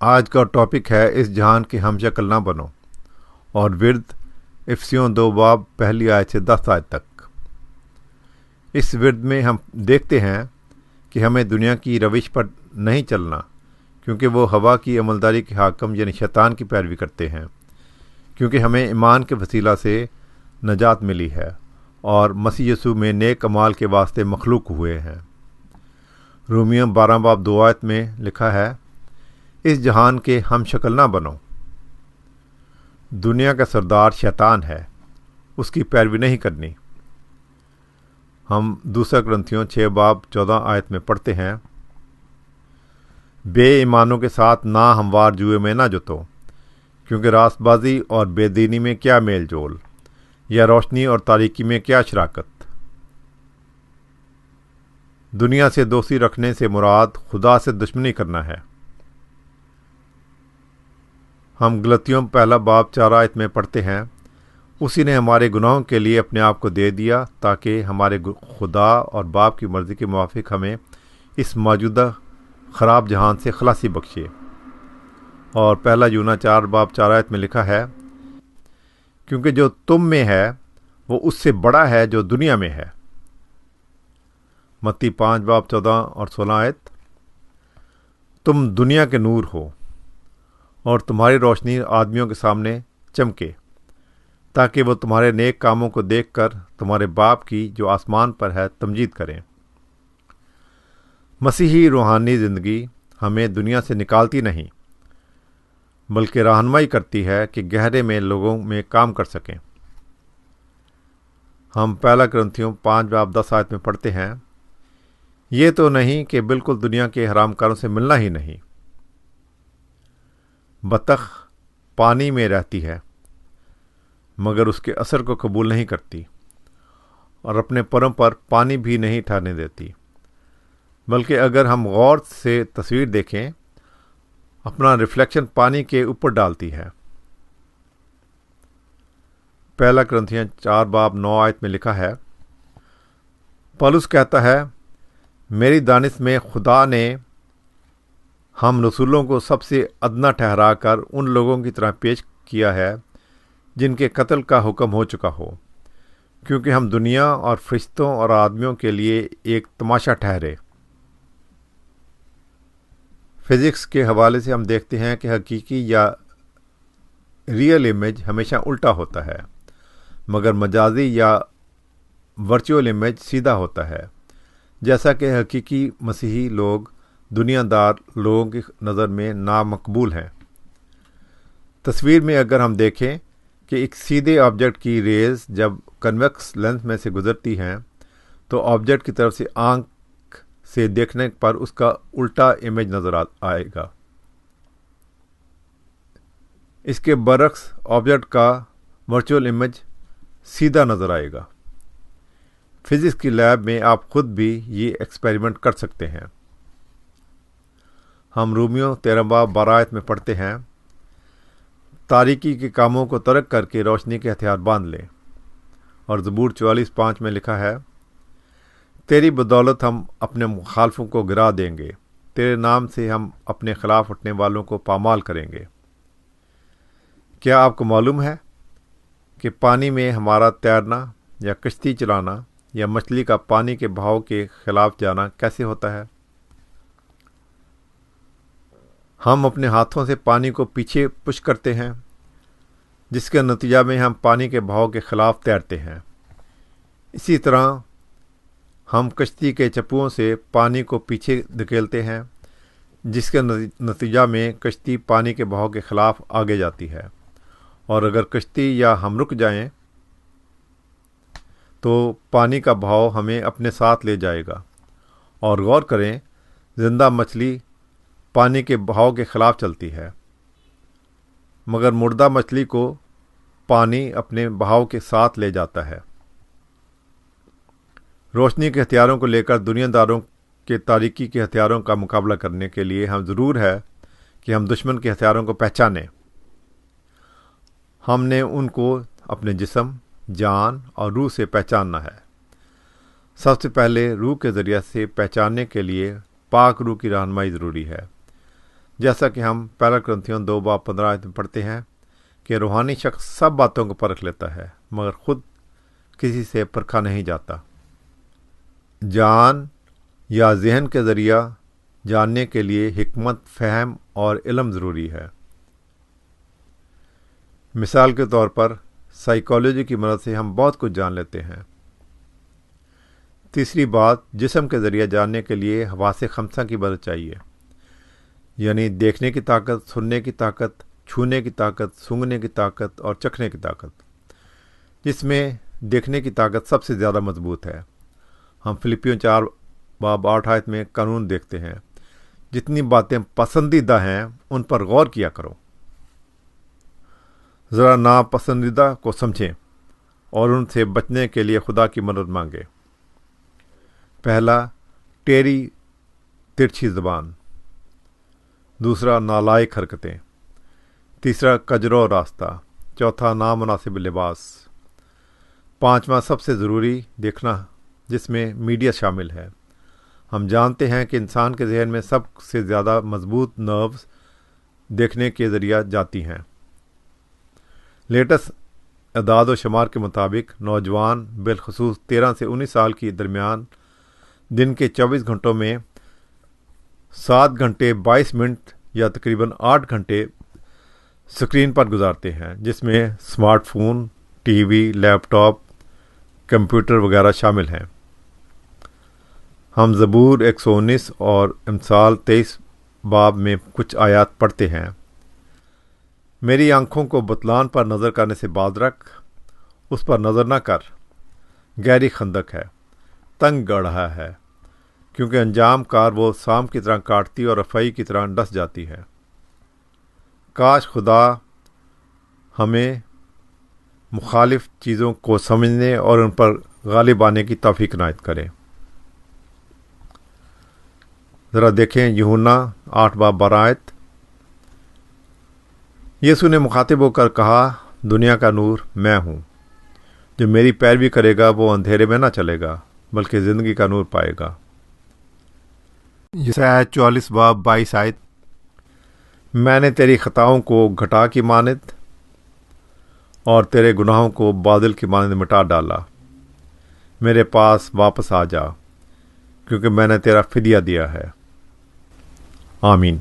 آج کا ٹاپک ہے اس جہان کے ہم شکل نہ بنو، اور ورد افسیوں 2 باب پہلی آیت سے 10 آیت تک۔ اس ورد میں ہم دیکھتے ہیں کہ ہمیں دنیا کی روش پر نہیں چلنا، کیونکہ وہ ہوا کی عملداری کے حاکم یعنی شیطان کی پیروی کرتے ہیں، کیونکہ ہمیں ایمان کے وسیلہ سے نجات ملی ہے اور مسیح یسوع میں نیک اعمال کے واسطے مخلوق ہوئے ہیں۔ رومیوں 12 باب 2 آیت میں لکھا ہے، اس جہان کے ہم شکل نہ بنو۔ دنیا کا سردار شیطان ہے، اس کی پیروی نہیں کرنی۔ ہم 2 کرنتھیوں 6 باب 14 آیت میں پڑھتے ہیں، بے ایمانوں کے ساتھ نہ ہموار جوئے میں نہ جتو، کیونکہ راست بازی اور بے دینی میں کیا میل جول، یا روشنی اور تاریکی میں کیا شراکت۔ دنیا سے دوستی رکھنے سے مراد خدا سے دشمنی کرنا ہے۔ ہم غلطیوں 1 باب 4 آیت میں پڑھتے ہیں، اسی نے ہمارے گناہوں کے لیے اپنے آپ کو دے دیا تاکہ ہمارے خدا اور باپ کی مرضی کے موافق ہمیں اس موجودہ خراب جہان سے خلاصی بخشے۔ اور 1 یوحنا 4 باب 4 آیت میں لکھا ہے، کیونکہ جو تم میں ہے وہ اس سے بڑا ہے جو دنیا میں ہے۔ متی 5 باب 14 اور 16 آیت، تم دنیا کے نور ہو اور تمہاری روشنی آدمیوں کے سامنے چمکے، تاکہ وہ تمہارے نیک کاموں کو دیکھ کر تمہارے باپ کی جو آسمان پر ہے تمجید کریں۔ مسیحی روحانی زندگی ہمیں دنیا سے نکالتی نہیں، بلکہ رہنمائی کرتی ہے کہ گہرے میں لوگوں میں کام کر سکیں۔ ہم 1 کرنتھیوں 5 باب 10 آیت میں پڑھتے ہیں، یہ تو نہیں کہ بالکل دنیا کے حرام کاروں سے ملنا ہی نہیں۔ بطخ پانی میں رہتی ہے مگر اس کے اثر کو قبول نہیں کرتی، اور اپنے پروں پر پانی بھی نہیں ٹھہرنے دیتی، بلکہ اگر ہم غور سے تصویر دیکھیں اپنا ریفلیکشن پانی کے اوپر ڈالتی ہے۔ 1 کرنتھیوں 4 باب 9 آیت میں لکھا ہے، پولس کہتا ہے، میری دانش میں خدا نے ہم رسولوں کو سب سے ادنا ٹھہرا کر ان لوگوں کی طرح پیش کیا ہے جن کے قتل کا حکم ہو چکا ہو، کیونکہ ہم دنیا اور فرشتوں اور آدمیوں کے لیے ایک تماشا ٹھہرے۔ فزکس کے حوالے سے ہم دیکھتے ہیں کہ حقیقی یا ریئل امیج ہمیشہ الٹا ہوتا ہے، مگر مجازی یا ورچوئل امیج سیدھا ہوتا ہے، جیسا کہ حقیقی مسیحی لوگ دنیا دار لوگوں کی نظر میں نامقبول ہیں۔ تصویر میں اگر ہم دیکھیں کہ ایک سیدھے آبجیکٹ کی ریز جب کنویکس لینس میں سے گزرتی ہیں تو آبجیکٹ کی طرف سے آنکھ سے دیکھنے پر اس کا الٹا امیج نظر آئے گا۔ اس کے برعکس آبجیکٹ کا ورچوئل امیج سیدھا نظر آئے گا۔ فزکس کی لیب میں آپ خود بھی یہ ایکسپیریمنٹ کر سکتے ہیں۔ ہم رومیوں 13 باب 12 آیت میں پڑھتے ہیں، تاریکی کے کاموں کو ترک کر کے روشنی کے ہتھیار باندھ لیں۔ اور زبور 44:5 میں لکھا ہے، تیری بدولت ہم اپنے مخالفوں کو گرا دیں گے، تیرے نام سے ہم اپنے خلاف اٹھنے والوں کو پامال کریں گے۔ کیا آپ کو معلوم ہے کہ پانی میں ہمارا تیرنا یا کشتی چلانا یا مچھلی کا پانی کے بہاؤ کے خلاف جانا کیسے ہوتا ہے؟ ہم اپنے ہاتھوں سے پانی کو پیچھے پش کرتے ہیں، جس کے نتیجہ میں ہم پانی کے بہاؤ کے خلاف تیرتے ہیں۔ اسی طرح ہم کشتی کے چپوؤں سے پانی کو پیچھے دھکیلتے ہیں، جس کے نتیجہ میں کشتی پانی کے بہاؤ کے خلاف آگے جاتی ہے، اور اگر کشتی یا ہم رک جائیں تو پانی کا بہاؤ ہمیں اپنے ساتھ لے جائے گا۔ اور غور کریں، زندہ مچھلی پانی کے بہاؤ کے خلاف چلتی ہے، مگر مردہ مچھلی کو پانی اپنے بہاؤ کے ساتھ لے جاتا ہے۔ روشنی کے ہتھیاروں کو لے کر دنیا داروں کے تاریکی کے ہتھیاروں کا مقابلہ کرنے کے لیے ہم ضرور ہے کہ ہم دشمن کے ہتھیاروں کو پہچانیں۔ ہم نے ان کو اپنے جسم، جان اور روح سے پہچاننا ہے۔ سب سے پہلے روح کے ذریعے سے پہچاننے کے لیے پاک روح کی رہنمائی ضروری ہے، جیسا کہ ہم پہلا کرنتھیوں 2:15 میں پڑھتے ہیں کہ روحانی شخص سب باتوں کو پرکھ لیتا ہے مگر خود کسی سے پرکھا نہیں جاتا۔ جان یا ذہن کے ذریعہ جاننے کے لیے حکمت، فہم اور علم ضروری ہے۔ مثال کے طور پر سائیکالوجی کی مدد سے ہم بہت کچھ جان لیتے ہیں۔ تیسری بات، جسم کے ذریعہ جاننے کے لیے حواس خمسہ کی مدد چاہیے، یعنی دیکھنے کی طاقت، سننے کی طاقت، چھونے کی طاقت، سونگھنے کی طاقت اور چکھنے کی طاقت، جس میں دیکھنے کی طاقت سب سے زیادہ مضبوط ہے۔ ہم فلپیوں 4:8 میں قانون دیکھتے ہیں، جتنی باتیں پسندیدہ ہیں ان پر غور کیا کرو، ذرا ناپسندیدہ کو سمجھیں اور ان سے بچنے کے لیے خدا کی مدد مانگے۔ پہلا، ٹیری ترچھی زبان، دوسرا نالائق حرکتیں، تیسرا کجرو راستہ، چوتھا نامناسب لباس، پانچواں سب سے ضروری دیکھنا، جس میں میڈیا شامل ہے۔ ہم جانتے ہیں کہ انسان کے ذہن میں سب سے زیادہ مضبوط نروز دیکھنے کے ذریعہ جاتی ہیں۔ لیٹسٹ اعداد و شمار کے مطابق نوجوان بالخصوص 13 سے 19 سال کے درمیان دن کے 24 گھنٹوں میں 7 گھنٹے 22 منٹ یا تقریباً 8 گھنٹے اسکرین پر گزارتے ہیں، جس میں اسمارٹ فون، ٹی وی، لیپ ٹاپ، کمپیوٹر وغیرہ شامل ہیں۔ ہم زبور 119 اور امثال 23 باب میں کچھ آیات پڑھتے ہیں۔ میری آنکھوں کو بتلان پر نظر کرنے سے باز رکھ، اس پر نظر نہ کر، گہری خندق ہے، تنگ گڑھا ہے، کیونکہ انجام کار وہ سام کی طرح کاٹتی اور افعی کی طرح ڈس جاتی ہے۔ کاش خدا ہمیں مخالف چیزوں کو سمجھنے اور ان پر غالب آنے کی توفیق عنایت کرے۔ ذرا دیکھیں یوحنا 8:12۔ یسوع نے مخاطب ہو کر کہا، دنیا کا نور میں ہوں، جو میری پیروی کرے گا وہ اندھیرے میں نہ چلے گا بلکہ زندگی کا نور پائے گا۔ یسعیاہ 44:22۔ میں نے تیری خطاؤں کو گھٹا کی مانند اور تیرے گناہوں کو بادل کی مانند مٹا ڈالا۔ میرے پاس واپس آ جا، کیونکہ میں نے تیرا فدیہ دیا ہے۔ آمین۔